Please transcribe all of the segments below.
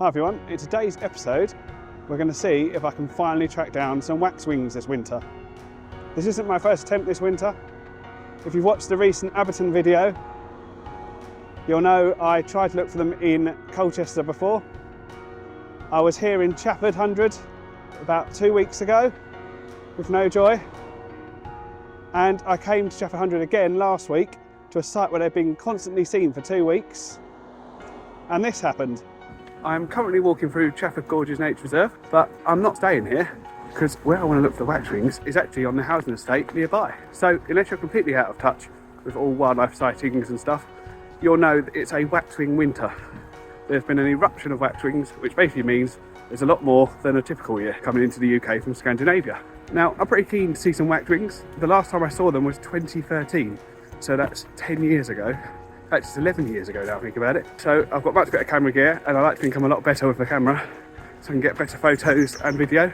Hi everyone, in today's episode we're going to see if I can finally track down some Waxwings this winter. This isn't my first attempt this winter. If you've watched the recent Abberton video, you'll know I tried to look for them in Colchester before. I was here in Chafford Hundred about 2 weeks ago with no joy, and I came to Chafford Hundred again last week to a site where they've been constantly seen for 2 weeks, and this happened. I'm currently walking through Chafford Gorges Nature Reserve, but I'm not staying here because where I want to look for the Waxwings is actually on the housing estate nearby. So unless you're completely out of touch with all wildlife sightings and stuff, you'll know that it's a Waxwing winter. There's been an eruption of Waxwings, which basically means there's a lot more than a typical year coming into the UK from Scandinavia. Now, I'm pretty keen to see some Waxwings. The last time I saw them was 2013, so that's 10 years ago. Actually, it's 11 years ago now, I think about it. So I've got much better camera gear, and I like to think I'm a lot better with the camera, so I can get better photos and video,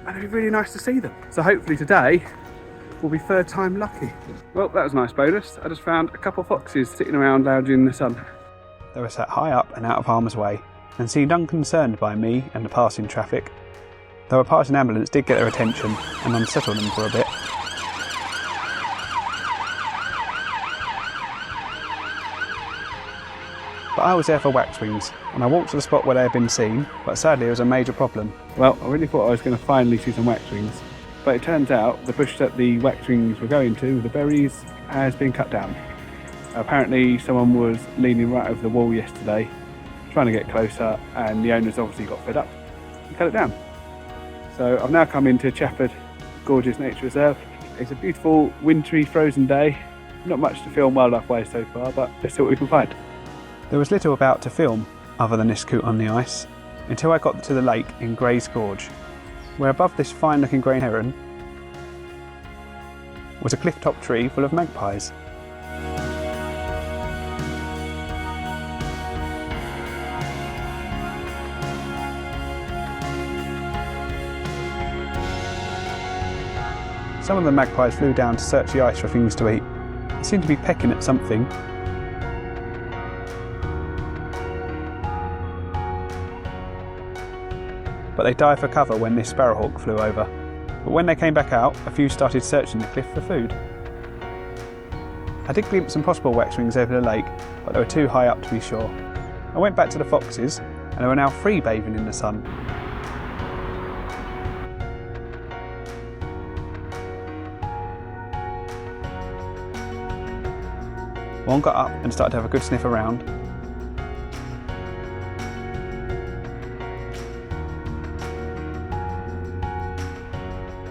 and it'd be really nice to see them. So hopefully today will be third time lucky. Well, that was a nice bonus. I just found a couple of foxes sitting around lounging in the sun. They were sat high up and out of harm's way, and seemed unconcerned by me and the passing traffic, though a passing ambulance did get their attention and unsettle them for a bit. But I was there for Waxwings, and I walked to the spot where they had been seen, but sadly it was a major problem. Well, I really thought I was going to finally see some Waxwings, but it turns out the bush that the Waxwings were going to, the berries, has been cut down. Apparently someone was leaning right over the wall yesterday, trying to get closer, and the owners obviously got fed up and cut it down. So I've now come into Chafford Gorges Nature Reserve. It's a beautiful wintry frozen day. Not much to film wildlife wise so far, but let's see what we can find. There was little about to film other than this coot on the ice until I got to the lake in Gray's Gorge, where above this fine looking grey heron was a cliff top tree full of magpies. Some of the magpies flew down to search the ice for things to eat. They seemed to be pecking at something. But they dived for cover when this sparrowhawk flew over. But when they came back out, a few started searching the cliff for food. I did glimpse some possible Waxwings over the lake, but they were too high up to be sure. I went back to the foxes, and they were now free bathing in the sun. One got up and started to have a good sniff around.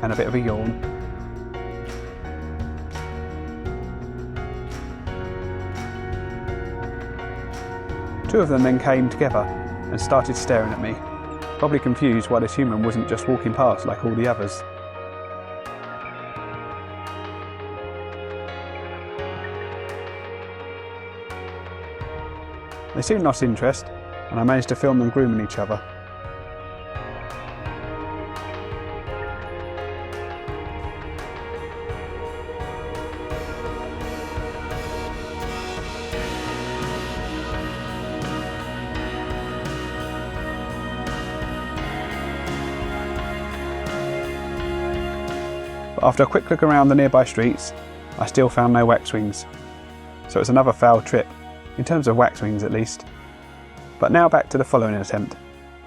And a bit of a yawn. Two of them then came together and started staring at me, probably confused why this human wasn't just walking past like all the others. They soon lost interest, and I managed to film them grooming each other. But after a quick look around the nearby streets, I still found no Waxwings. So it was another failed trip, in terms of Waxwings at least. But now back to the following attempt.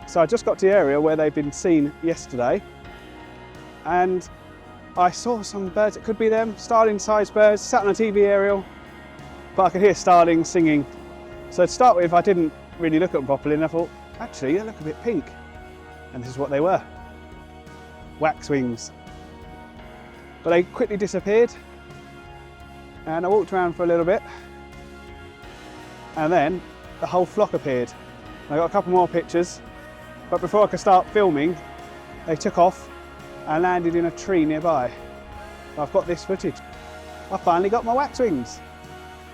So I just got to the area where they'd been seen yesterday, and I saw some birds, it could be them, starling-sized birds, sat on a TV aerial, but I could hear starlings singing. So to start with, I didn't really look at them properly, and I thought, actually, they look a bit pink. And this is what they were. Waxwings. But they quickly disappeared, and I walked around for a little bit, and then the whole flock appeared. I got a couple more pictures, but before I could start filming, they took off and landed in a tree nearby. I've got this footage. I finally got my Waxwings.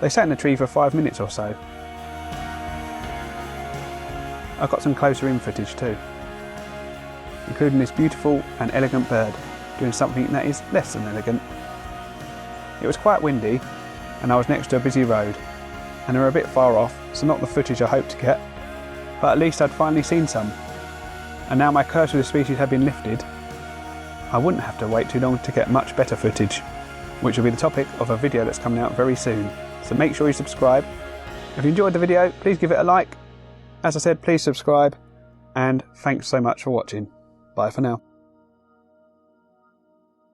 They sat in the tree for 5 minutes or so. I've got some closer in footage too, including this beautiful and elegant bird doing something that is less than elegant. It was quite windy, and I was next to a busy road, and they were a bit far off, so not the footage I hoped to get. but at least I'd finally seen some. And now my curse with the species had been lifted, I wouldn't have to wait too long to get much better footage, which will be the topic of a video that's coming out very soon. So make sure you subscribe. If you enjoyed the video, please give it a like. As I said, please subscribe, and thanks so much for watching. Bye for now.